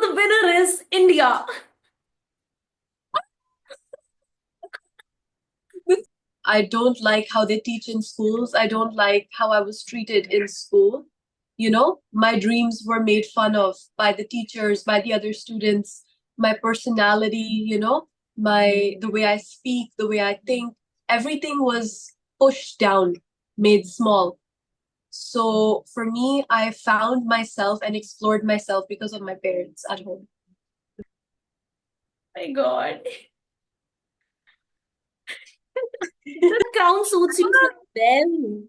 the winner is India. I don't like how they teach in schools. I don't like how I was treated in school. My dreams were made fun of by the teachers, by the other students, my personality, the way I speak, the way I think, everything was pushed down, made small. So for me, I found myself and explored myself because of my parents at home. My God. The crown suits you so well.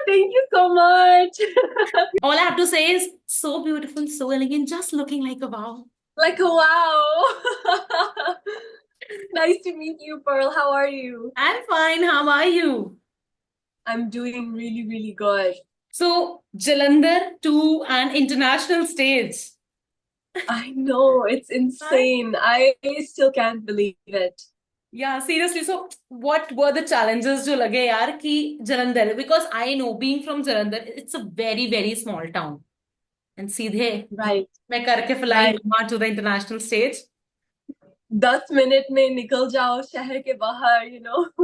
Thank you so much. All I have to say is so beautiful, so elegant, just looking like a wow. Like, wow. Nice to meet you, Pearl. How are you? I'm fine. How are you? I'm doing really, really good. So, Jalandhar to an international stage. I know, it's Right? insane. I still can't believe it. Yeah, seriously. So, what were the challenges जो लगे यार कि Jalandhar? Because I know, being from Jalandhar, it's a very, very small town. And सीधे Right, मैं करके fly right. to the international stage. 10 minute में निकल जाओ शहर के बाहर.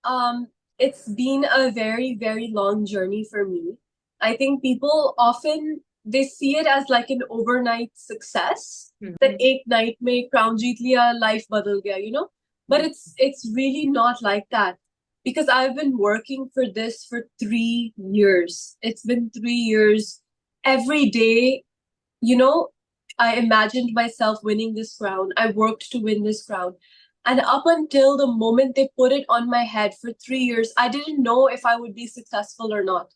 Um, it's been a very, very long journey for me. I think people often they see it as like an overnight success. That एक night में crown जीत लिया, life बदल गया. But it's really not like that because I've been working for this for 3 years. It's been 3 years. Every day, you know, I imagined myself winning this crown. I worked to win this crown. And up until the moment they put it on my head for 3 years, I didn't know if I would be successful or not.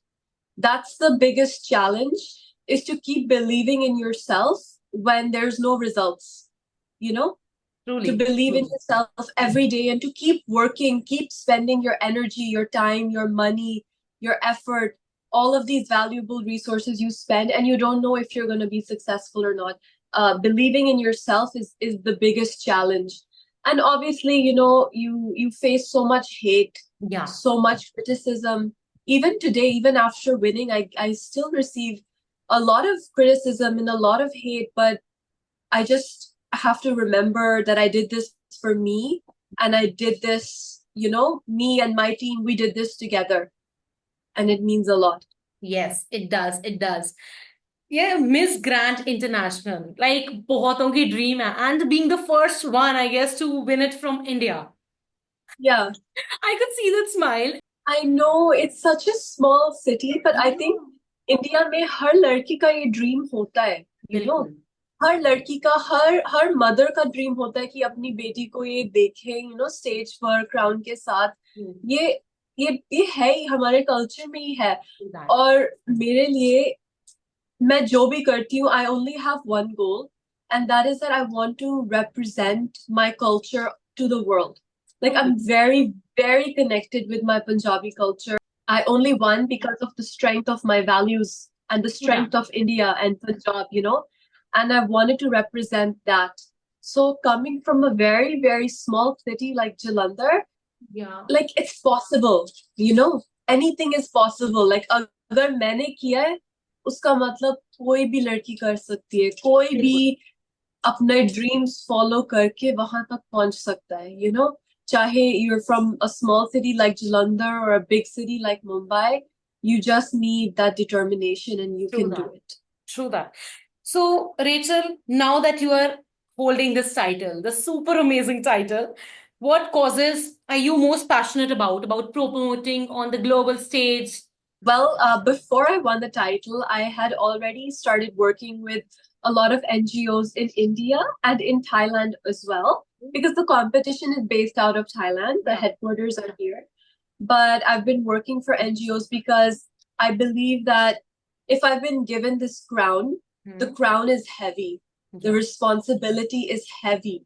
That's the biggest challenge is to keep believing in yourself when there's no results, you know, to Truly. believe in yourself every day and to keep working, keep spending your energy, your time, your money, your effort, all of these valuable resources you spend, and you don't know if you're going to be successful or not. Believing in yourself is the biggest challenge. And obviously, you face so much hate, Yeah. so much criticism. Even today, even after winning, I still receive a lot of criticism and a lot of hate, but I just have to remember that I did this for me and I did this, me and my team, we did this together and it means a lot. Yes, it does. It does. Yeah, Miss Grand International, like बहुतों की dream है, and being the first one, I guess, to win it from India. Yeah, I could see that smile. I know it's such a small city, but I think India में हर लड़की का ये dream होता है, बिल्कुल. हर लड़की का हर मदर का ड्रीम होता है कि अपनी बेटी को ये देखे, स्टेज पर क्राउन के साथ. ये ये है ही हमारे कल्चर में ही है. और मेरे लिए मैं जो भी करती हूँ, I only have one goal, and that is that I want to represent my culture to the world. Like I'm very, very connected with my Punjabi culture. I only won because of the strength of my values and the strength of India and Punjab. And I wanted to represent that. So coming from a very, very small city like Jalandhar, Yeah. like it's possible. Anything is possible. Like अगर मैंने किया है उसका मतलब कोई भी लड़की कर सकती है, कोई भी अपने ड्रीम्स फॉलो करके वहां तक पहुंच सकता है. चाहे you're from a small city like Jalandhar or a big city like Mumbai, you just need that determination and you can do it. True that. So, Rachel, now that you are holding this title, the super amazing title, what causes are you most passionate about promoting on the global stage? Well, before I won the title, I had already started working with a lot of NGOs in India and in Thailand as well, because the competition is based out of Thailand. The headquarters are here. But I've been working for NGOs because I believe that if I've been given this crown, the crown is heavy. The responsibility is heavy.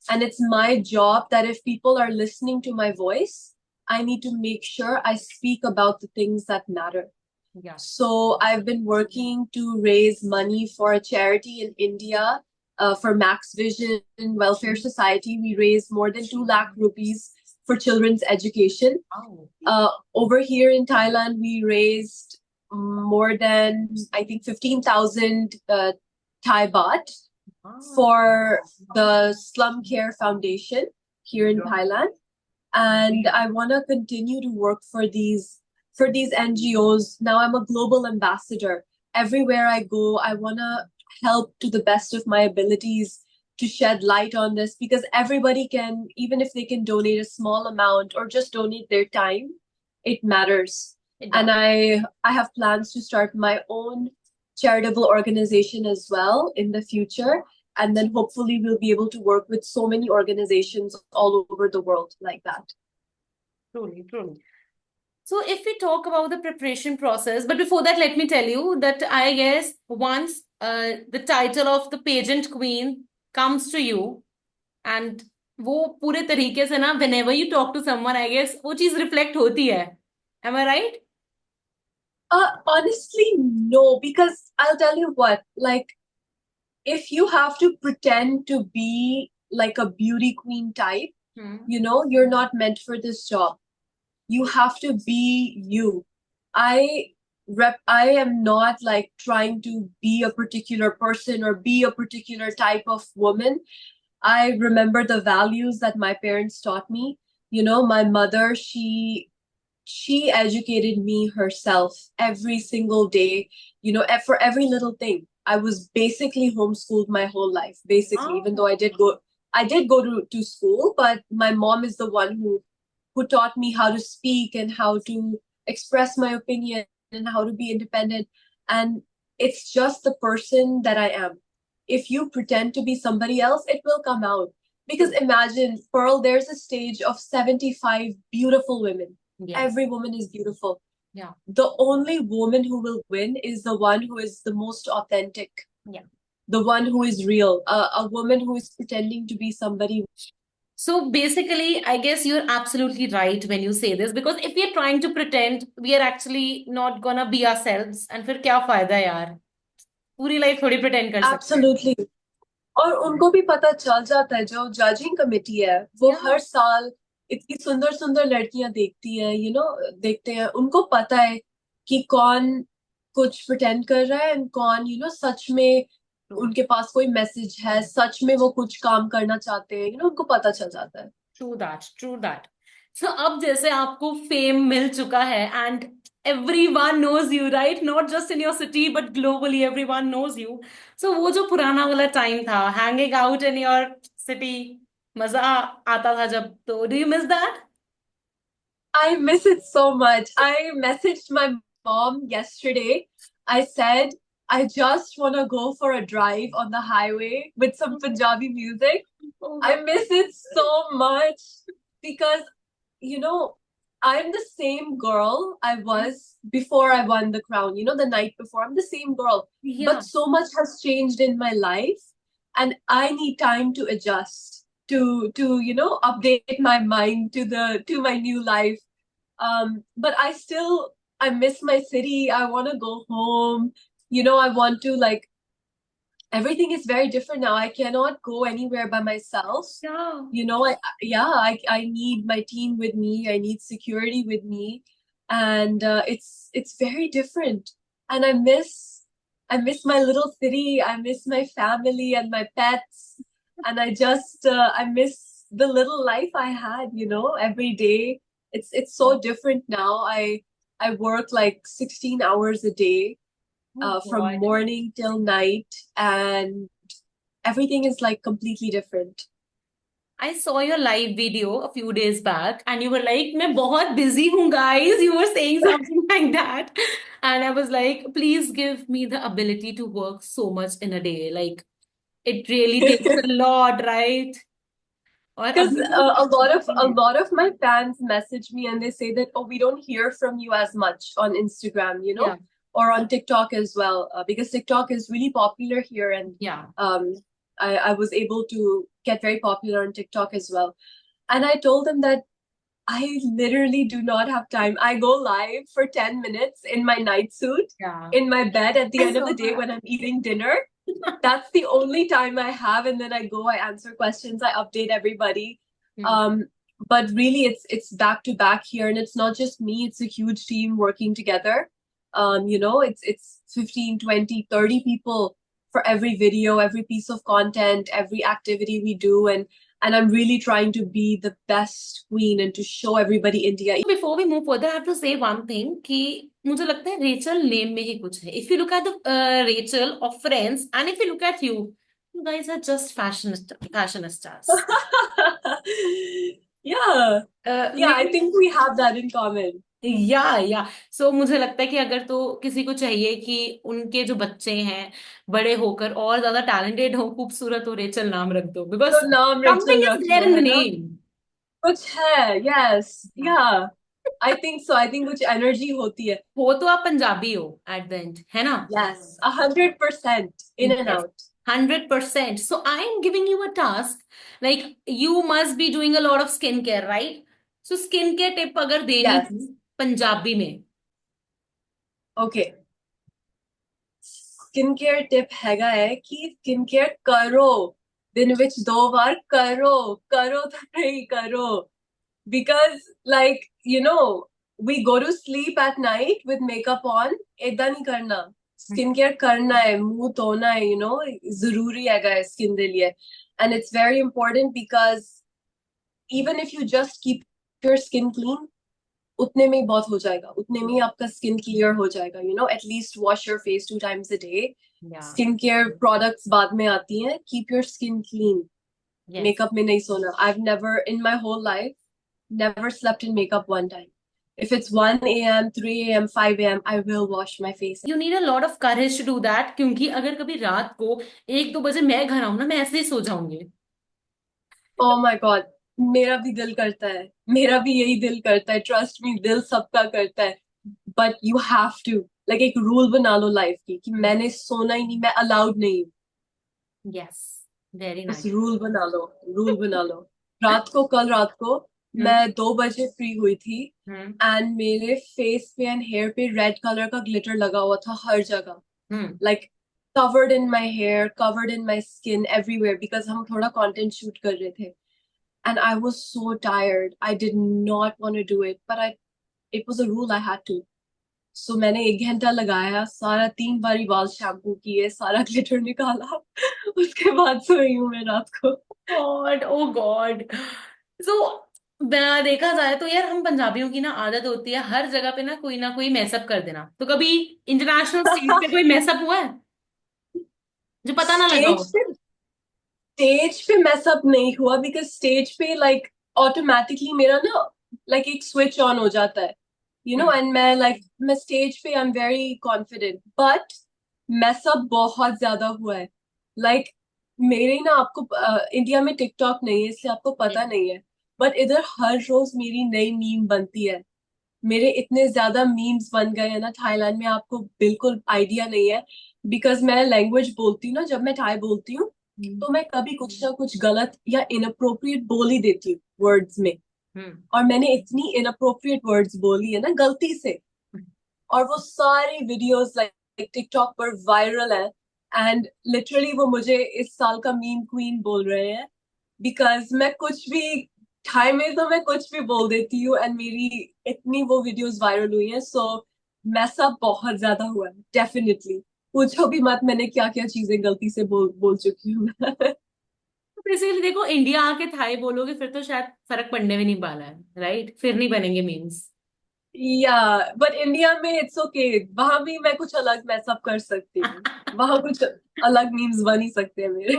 And it's my job that if people are listening to my voice, I need to make sure I speak about the things that matter. Yeah. So I've been working to raise money for a charity in India, for Max Vision Welfare Society. We raised more than 2 lakh rupees for children's education. Over here in Thailand, we raised more than, I think, 15,000 Thai baht Wow. for the Slum Care Foundation here in Thailand. And I want to continue to work for these NGOs. Now I'm a global ambassador. Everywhere I go, I want to help to the best of my abilities to shed light on this, because everybody can, even if they can donate a small amount or just donate their time, it matters. It And does. I have plans to start my own charitable organization as well in the future. And then hopefully we'll be able to work with so many organizations all over the world like that. Truly, truly. So if we talk about the preparation process, but before that, let me tell you that I guess once the title of the pageant queen comes to you, and वो पूरे तरीके से ना whenever you talk to someone, I guess वो चीज reflect होती है. Am I right? Honestly, no, because I'll tell you what, like, if you have to pretend to be like a beauty queen type, Hmm. you're not meant for this job. You have to be you. I am not like trying to be a particular person or be a particular type of woman. I remember the values that my parents taught me. My mother, she educated me herself every single day, for every little thing. I was basically homeschooled my whole life, basically, even though Oh, I did go to school, but my mom is the one who taught me how to speak and how to express my opinion and how to be independent. And it's just the person that I am. If you pretend to be somebody else, it will come out. Because true. imagine, Pearl, there's a stage of 75 beautiful women. Yes. Every woman is beautiful. Yeah. The only woman who will win is the one who is the most authentic, Yeah. the one who is real, a woman who is pretending to be somebody. So basically, I guess you're absolutely right when you say this, because if we are trying to pretend, we are actually not gonna be ourselves, and फिर क्या फायदा यार? पूरी life थोड़ी pretend कर सकते हैं. Absolutely. और उनको भी पता चल जाता है, जो जजिंग कमेटी है वो Yeah. हर साल इतनी सुंदर सुंदर लड़कियां देखती है, देखते हैं, उनको पता है कि कौन कुछ प्रिटेंड कर रहा है और कौन सच में True. उनके पास कोई मैसेज है, सच में वो कुछ काम करना चाहते हैं, उनको पता चल जाता है. True that, true that. So अब जैसे आपको फेम मिल चुका है and everyone knows you, right? Not just in your city but globally everyone knows you. So वो जो पुराना वाला टाइम था, hanging out in your city, मजा आता था जब, तो do you miss that? I miss it so much. I messaged my mom yesterday. I said, I just want to go for a drive on the highway with some Punjabi music. Oh I God. miss it so much because, you know, I'm the same girl I was before I won the crown, the night before. I'm the same girl, Yeah. but so much has changed in my life, and I need time to adjust to update my mind to my new life. But I miss my city. I want to go home. I want to, like, everything is very different now. I cannot go anywhere by myself. Yeah. I need my team with me. I need security with me, and it's very different. And I miss my little city. I miss my family and my pets, and I miss the little life I had. Every day. It's so different now. I work like 16 hours a day, Oh from God. morning till night, and everything is like completely different. I saw your live video a few days back and you were like, मैं बहुत busy हूँ guys. You were saying something like that. And I was like, please give me the ability to work so much in a day. Like, it really takes a lot, right? और Because अभी a lot of my fans message me and they say that, oh, we don't hear from you as much on Instagram, yeah, or on TikTok as well, because TikTok is really popular here, and yeah. I was able to get very popular on TikTok as well. And I told them that I literally do not have time. I go live for 10 minutes in my night suit Yeah. in my bed at the I end of saw the day that. when I'm eating dinner. That's the only time I have, and then I go, I answer questions, I update everybody. Hmm. But really it's back to back here, and it's not just me, it's a huge team working together. It's 15, 20, 30 people for every video, every piece of content, every activity we do, and I'm really trying to be the best queen and to show everybody India. Before we move further, I have to say one thing कि मुझे लगता है Rachel name में ही कुछ है. If you look at the Rachel of Friends and if you look at you, you guys are just fashionistas. Yeah, yeah, I think we have that in common. या सो मुझे लगता है कि अगर तो किसी को चाहिए कि उनके जो बच्चे हैं बड़े होकर और ज्यादा टैलेंटेड हो, खूबसूरत हो, रेचल नाम रख दो, बिकॉज तो नाम रेचल समथिंग इज रख देयर लो, इन द है ना? नेम. कुछ है, yes, yeah. I think so. I think कुछ energy होती है. हो तो आप पंजाबी हो एट द एंड, है ना? Yes, 100% in and Yes. out. 100%. So I am giving you a task. Like you must be doing a lot of skincare, right? So skincare tip अगर देनी Yes. हो पंजाबी में. Okay. स्किन केयर टिप हैगा है कि skin care करो, दिन विच 2 बार करो, करो तो नहीं करो, because like you know we go to sleep at night with makeup on. ਏਦਾਂ नहीं करना, स्किन केयर करना है, मुंह धोना है, you know, जरूरी हैगा स्किन दे लिए. And it's very important because even if you just keep your skin clean, उतने में ही बहुत हो जाएगा, उतने में ही आपका स्किन क्लियर हो जाएगा. You know, at least wash your face 2 times a day. Yeah. Skin care products बाद में आती हैं. Keep your skin clean. Yes. Makeup में नहीं सोना. I've never in my whole life never slept in makeup one time. If it's 1 a.m., 3 a.m., 5 a.m., I will wash my face. You need a lot of courage to do that, क्योंकि अगर कभी रात को 1-2 बजे मैं घर आऊं ना, मैं ऐसे ही सो जाऊंगी. Oh my God, मेरा भी दिल करता है, मेरा भी यही दिल करता है. Trust me, दिल सबका करता है. But you have to, like एक रूल बना लो लाइफ की कि मैंने सोना ही नहीं, मैं अलाउड नहीं. Yes. Very बस nice. रूल बना लो, रूल बना लो. कल रात को मैं 2 बजे फ्री हुई थी एंड मेरे फेस पे एंड हेयर पे रेड कलर का ग्लिटर लगा हुआ था हर जगह. Like covered in my hair, covered in my skin, everywhere, because हम थोड़ा content shoot कर रहे थे. And I was so tired. I did not want to do it, but it was a rule I had to. So मैंने 1 घंटा लगाया, सारा 3 बारी बाल शैम्पू किए, सारा ग्लिटर निकाला. उसके बाद सोई हूँ मैं रात को. गॉड, ओ गॉड. सो देखा जाए तो यार, हम पंजाबियों की ना आदत होती है हर जगह पे ना कोई मैसअप कर देना. तो कभी इंटरनेशनल स्टेज पे कोई मैसअप हुआ है जो पता ना लगा हो? स्टेज पे मैसअप नहीं हुआ, बिकॉज स्टेज पे लाइक ऑटोमेटिकली मेरा ना लाइक एक स्विच ऑन हो जाता है, यू नो. एंड मैं स्टेज पे I am very confident. But mess up बहुत ज्यादा हुआ है. लाइक मेरे ना, आपको इंडिया में टिकटॉक नहीं है इसलिए आपको पता नहीं है, बट इधर हर रोज मेरी नई मीम बनती है. मेरे इतने ज्यादा मीम्स बन गए हैं ना थाईलैंड में, आपको बिल्कुल आइडिया नहीं है. बिकॉज मैं लैंग्वेज बोलती हूँ ना, जब मैं थाई बोलती हूँ तो मैं कभी कुछ ना कुछ गलत या इनअप्रोप्रिएट बोल ही देती हूँ वर्ड्स में. और मैंने इतनी इनअप्रोप्रिएट वर्ड्स बोली है ना गलती से, और वो सारी वीडियोस लाइक टिकटॉक पर वायरल है. एंड लिटरली वो मुझे इस साल का मीम क्वीन बोल रहे हैं, बिकॉज मैं कुछ भी थाई में तो मैं कुछ भी बोल देती हूँ एंड मेरी इतनी वो वीडियोस वायरल हुई है. सो मैसअप बहुत ज्यादा हुआ है डेफिनेटली. पूछो भी मत मैंने क्या क्या चीजें गलती से बोल चुकी हूँ. बेसिकली देखो, इंडिया आके थाई बोलोगे फिर तो शायद फर्क पड़ने भी नहीं वाला है, राइट? फिर नहीं बनेंगे मीम्स. या बट इंडिया में इट्स ओके, वहां भी मैं कुछ अलग मैसअप कर सकती हूँ. वहां कुछ अलग मीम्स बन ही सकते हैं मेरे.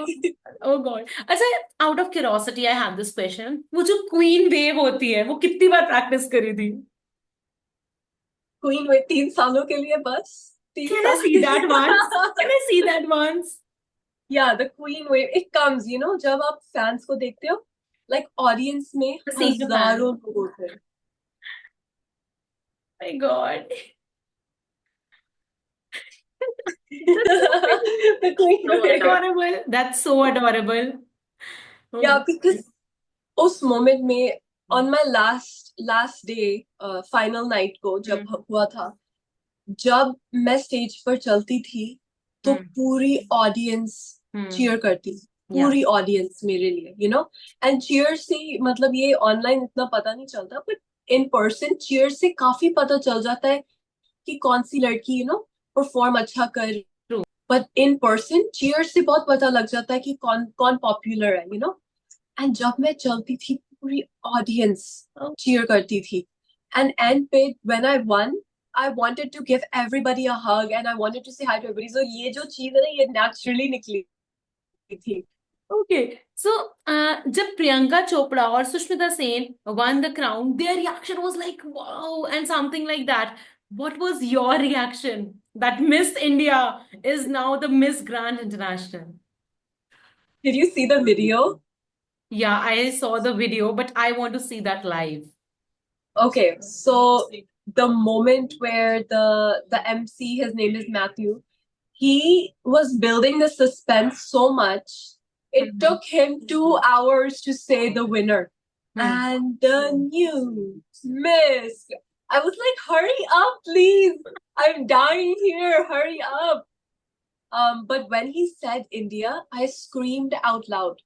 ओ गॉड. अच्छा, out of curiosity I have this question. वो जो क्वीन वेव होती है वो कितनी बार प्रैक्टिस करी थी? क्वीन हुए 3 सालों के लिए बस. तीन Can I साल see के that once? Can I see that once? या the queen wave it comes, you know, जब आप फैंस को देखते हो, लाइक ऑडियंस में Seeing the fan. हजारों लोग होते हैं. My God. The queen So wave. adorable. That's so adorable. Oh, Yeah, because उस मोमेंट में on my last day, final night को जब हुआ था, जब मैं स्टेज पर चलती थी तो पूरी ऑडियंस चीयर करती, पूरी ऑडियंस मेरे लिए, यू नो. एंड चीयर से मतलब ये ऑनलाइन इतना पता नहीं चलता, बट इन पर्सन चीयर से काफी पता चल जाता है कि कौन सी लड़की, यू नो, परफॉर्म अच्छा कर. but in person cheer से बहुत पता लग जाता है कि कौन कौन पॉपुलर है, you know. And जब मैं चलती थी पूरी ऑडियंस cheer करती थी. And end पे when I won, I wanted to give everybody a hug and I wanted to say hi to everybody. So ये जो चीज है ना ये naturally निकली थी. Okay, so जब प्रियंका चोपड़ा और Sushmita Sen won the crown, their reaction was like wow and something like that. What was your reaction that Miss India is now the Miss Grand International? Did you see the video? Yeah, I saw the video, but I want to see that live. Okay, so the moment where the MC, his name is Matthew, he was building the suspense so much. It took him 2 hours to say the winner. And the new Miss. I was like, hurry up, please. I'm dying here. Hurry up. But when he said India, I screamed out loud.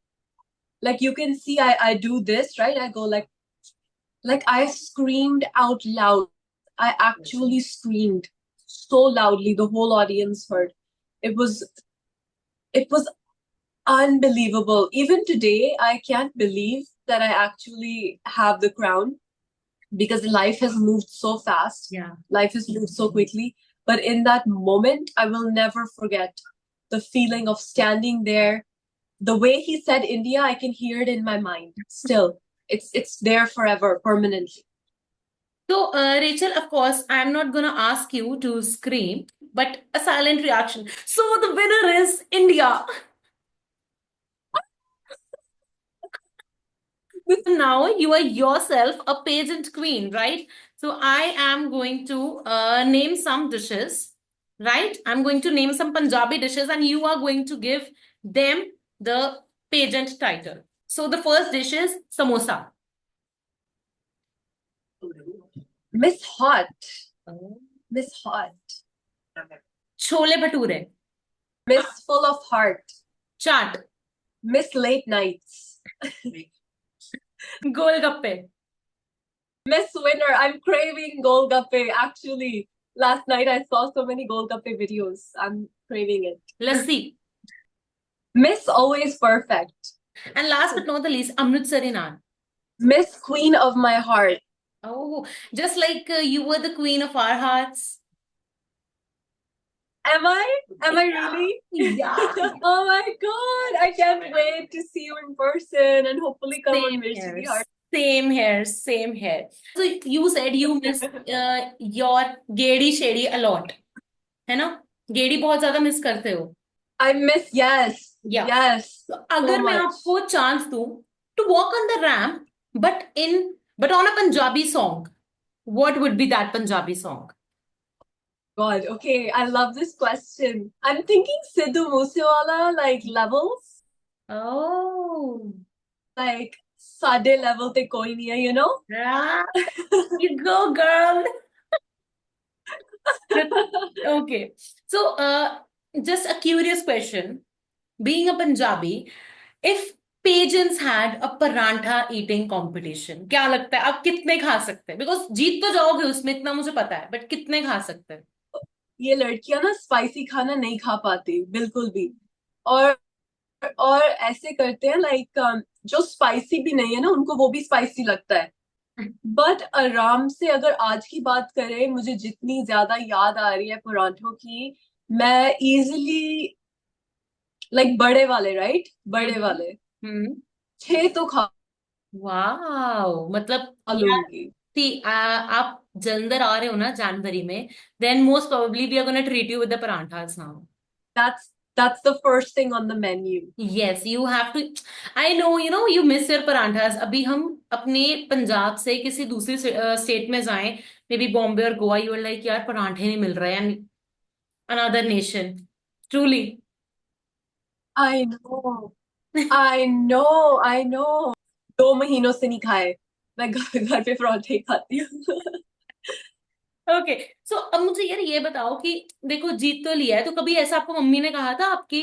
Like you can see, I do this, right? I go like I screamed out loud. I actually screamed so loudly the whole audience heard. It was unbelievable. Even today, I can't believe that I actually have the crown because life has moved so fast. Yeah. Life has moved so quickly. But in that moment, I will never forget the feeling of standing there. The way he said India, I can hear it in my mind still. It's there forever, permanently. So, Rachel, of course, I'm not gonna ask you to scream, but a silent reaction. So the winner is India. Now you are yourself a pageant queen, right? So I am going to name some dishes, right? I'm going to name some Punjabi dishes, and you are going to give them the pageant title. So the first dish is samosa. Miss Hot. Miss Hot. Chole bhature. Miss Full of Heart. Chaat. Miss Late Nights. Golgappe. Miss Winner. I'm craving Golgappe. Actually, last night I saw so many Golgappe videos. I'm craving it. Lassi. Miss Always Perfect. And last but not the least, Amritsari naan. Miss Queen of My Heart. Oh, just like you were the queen of our hearts. Am I? Am I really? Yeah. Oh my God. I can't wait to see you in person and hopefully come on Same Mirchi here. Ki Heart. Same here. Same here. So you said you miss your Gedi शेड़ी a lot, है ना? गेड़ी बहुत ज्यादा miss करते हो. I miss, yes. Yeah. Yes. So अगर मैं much. आपको chance दूं to walk on the ramp, but on a Punjabi song, what would be that Punjabi song? God, okay, I love this question. I'm thinking Sidhu Moosewala, like levels, Oh, like Sade level te koi nahi hai, you know? ah, you go, girl. Okay. So, just a curious question. Being a Punjabi, if pageants had a parantha eating competition, क्या लगता है आप कितने खा सकते हैं? Because जीत तो जाओगे उसमें, इतना मुझे पता है, but कितने खा सकते हैं? ये लड़कियां ना स्पाइसी खाना नहीं खा पाती बिल्कुल भी. और ऐसे करते हैं लाइक जो स्पाइसी भी नहीं है ना उनको वो भी स्पाइसी लगता है. बट आराम से अगर आज की बात करें, मुझे जितनी ज्यादा याद आ रही है परांठों की, मैं इजीली लाइक बड़े वाले, राइट, बड़े वाले 6 तो खा वाओ, मतलब यार, लूंगी. आप जलंधर आ रहे हो ना जनवरी में, then most probably we are going to treat you with the paranthas now. That's the first thing on the menu. Yes, you have to. I know, you miss your paranthas. अभी हम अपने पंजाब से किसी दूसरी स्टेट में जाएं, may be Bombay और Goa, you are like यार परांठे नहीं मिल रहे हैं. Another nation, truly. I know. I know. I know. 2 महीनों से नहीं खाए. मैं घर पे पराठे ही खाती हूँ. ओके, सो अब मुझे यार ये बताओ कि देखो जीत तो लिया है, तो कभी ऐसा आपको मम्मी ने कहा था आपकी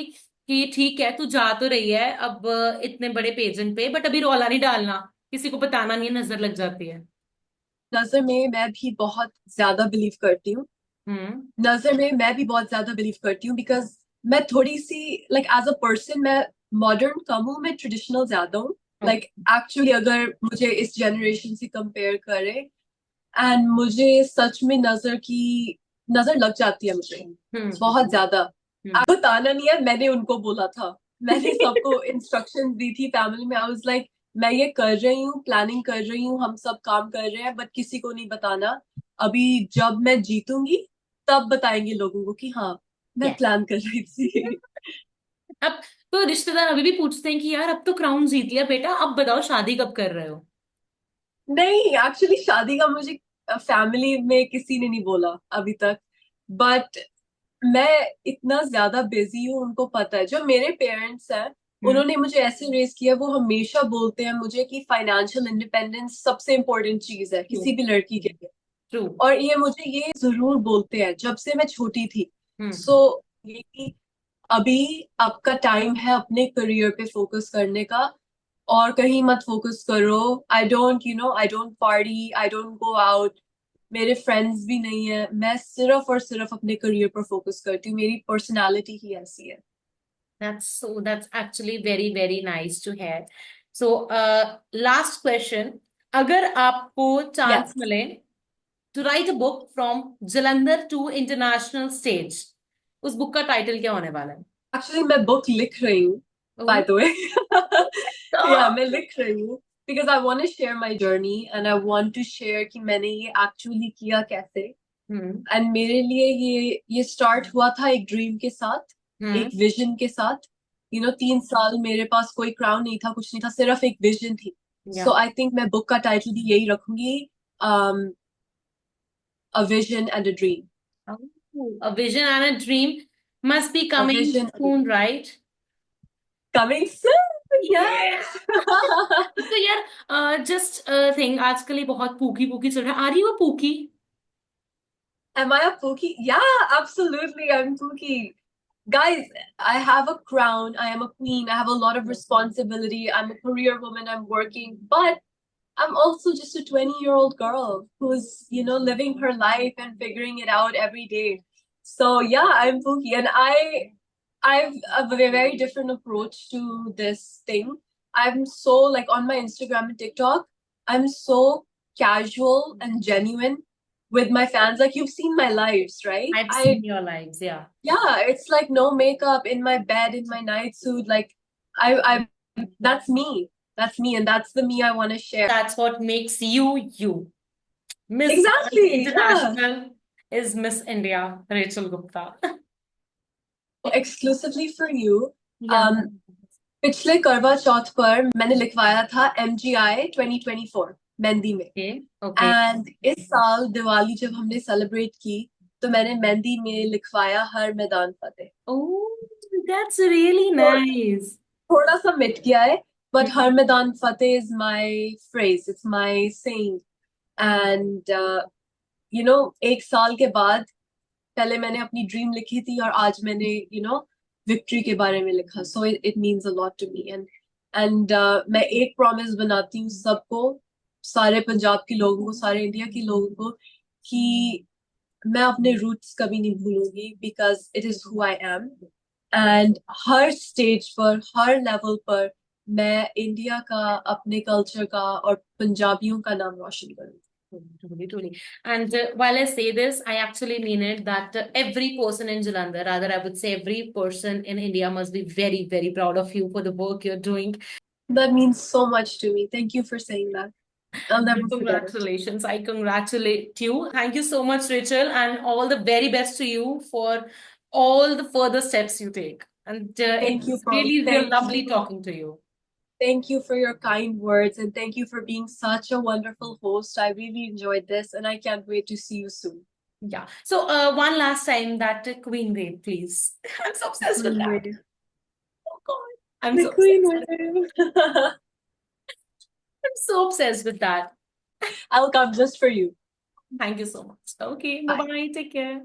कि ठीक है तू जा तो रही है अब इतने बड़े पेजेंट पे, बट अभी रौला नहीं डालना, किसी को बताना नहीं है, नजर लग जाती है. नजर में मैं भी बहुत ज्यादा बिलीव करती हूँ. नजर में मैं भी बहुत ज्यादा बिलीव करती हूँ बिकॉज मैं थोड़ी सी लाइक एज अ पर्सन मैं मॉडर्न कम हूँ, मैं ट्रेडिशनल ज्यादा हूँ. लाइक एक्चुअली अगर मुझे इस जनरेशन से कंपेयर करे, एंड मुझे सच में नजर लग जाती है मुझे बहुत ज्यादा. बताना नहीं है, मैंने उनको बोला था, मैंने सबको इंस्ट्रक्शन दी थी फैमिली में. आई वाज लाइक मैं ये कर रही हूँ, प्लानिंग कर रही हूँ, हम सब काम कर रहे हैं, बट किसी को नहीं बताना. अभी जब मैं जीतूंगी तब बताएंगे लोगों को कि हाँ मैं Yes. प्लान कर रही थी. अब तो रिश्तेदार अभी भी पूछते हैं कि यार अब तो क्राउन जीत लिया बेटा, अब बताओ शादी कब कर रहे हो? नहीं, एक्चुअली शादी का मुझे फैमिली में किसी ने नहीं बोला अभी तक. बट मैं इतना ज्यादा बिजी हूँ, उनको पता है. जो मेरे पेरेंट्स हैं उन्होंने मुझे ऐसे रेज किया, वो हमेशा बोलते हैं मुझे कि फाइनेंशियल इंडिपेंडेंस सबसे इम्पोर्टेंट चीज है किसी भी लड़की के लिए. ट्रू. और ये मुझे ये जरूर बोलते हैं जब से मैं छोटी थी. सो ये कि अभी आपका टाइम है अपने करियर पे फोकस करने का, और कहीं मत फोकस करो. I don't party, I don't go out. मेरे फ्रेंड्स भी नहीं है. मैं सिर्फ और सिर्फ अपने करियर पर फोकस करती हूँ. मेरी पर्सनालिटी ही ऐसी है. That's actually very, very nice to hear. So, last question. अगर आपको चांस यस. मिले to write a book from Jalandhar to international stage, उस बुक का टाइटल क्या होने वाला है? एक्चुअली मैं बुक लिख रही हूँ, बाय Oh, द वे. या stop. मैं लिख रही हूँ because I want to share my journey, and I want to share कि मैंने ये एक्चुअली किया कैसे. हम्म. एंड मेरे लिए ये स्टार्ट हुआ था एक ड्रीम के साथ, एक हम्म. विजन के साथ. 3 साल मेरे पास कोई क्राउन नहीं था, कुछ नहीं था, सिर्फ एक विजन थी. सो Yeah. आई थिंक मैं बुक का टाइटल भी यही रखूंगी, a vision and a dream. Oh, a vision and a dream must be a coming vision soon, right? Coming soon. Yeah. Yes. तो यार जस्ट थिंग आजकल ये बहुत पूकी पूकी चल रहा है, आ रही है वो pookie? Am I a Pookie? Yeah, absolutely. I'm Pookie. Guys, I have a crown. I am a queen. I have a lot of responsibility. I'm a career woman. I'm working. But I'm also just a 20-year-old girl who's, living her life and figuring it out every day. So yeah, I'm Pookie. And I've a very different approach to this thing. I'm so like on my Instagram and TikTok, I'm so casual and genuine with my fans. Like you've seen my lives, right? I've seen your lives, yeah. Yeah, it's like no makeup in my bed in my night suit. Like I that's me. That's me, and that's the me I want to share. That's what makes you you. Miss Earth Exactly. Yeah. International is Miss India, Rachel Gupta. Exclusively for you. Yeah. पिछले करवा चौथ पर मैंने लिखवाया था MGI 2024 mehndi में. Okay, okay. And इस साल दिवाली जब हमने सेलिब्रेट की तो मैंने मेहंदी में लिखवाया हर मैदान फतेह. Oh, that's really nice. थोड़ा सा मिट गया है, बट Hmm. हर मैदान फतेह is my phrase, it's my saying. And एक साल के बाद पहले मैंने अपनी ड्रीम लिखी थी, और आज मैंने विक्ट्री के बारे में लिखा. So it means a lot to me. And मैं एक प्रॉमिस बनाती हूँ सबको, सारे पंजाब के लोगों को, सारे इंडिया के लोगों को, कि मैं अपने रूट्स कभी नहीं भूलूंगी, because it is who I am. And हर स्टेज पर, हर लेवल पर मैं इंडिया का, अपने कल्चर का और पंजाबियों का नाम रोशन करूंगी. Truly, truly. And while I say this, I actually mean it that every person in Jalandhar, rather, I would say every person in India must be very, very proud of you for the work you're doing. That means so much to me. Thank you for saying that. I'll never forget it. Congratulations. I congratulate you. Thank you so much, Rachel, and all the very best to you for all the further steps you take. And Thank you, it's Paul. really real Thank lovely you. talking to you. Thank you for your kind words, and thank you for being such a wonderful host. I really enjoyed this, and I can't wait to see you soon. Yeah. So, one last time, that Queen Wave, please. I'm so obsessed with Queen that. Wave. Oh God, I'm The so Queen obsessed. Wave. I'm so obsessed with that. I'll come just for you. Thank you so much. Okay, Bye. bye-bye. Take care.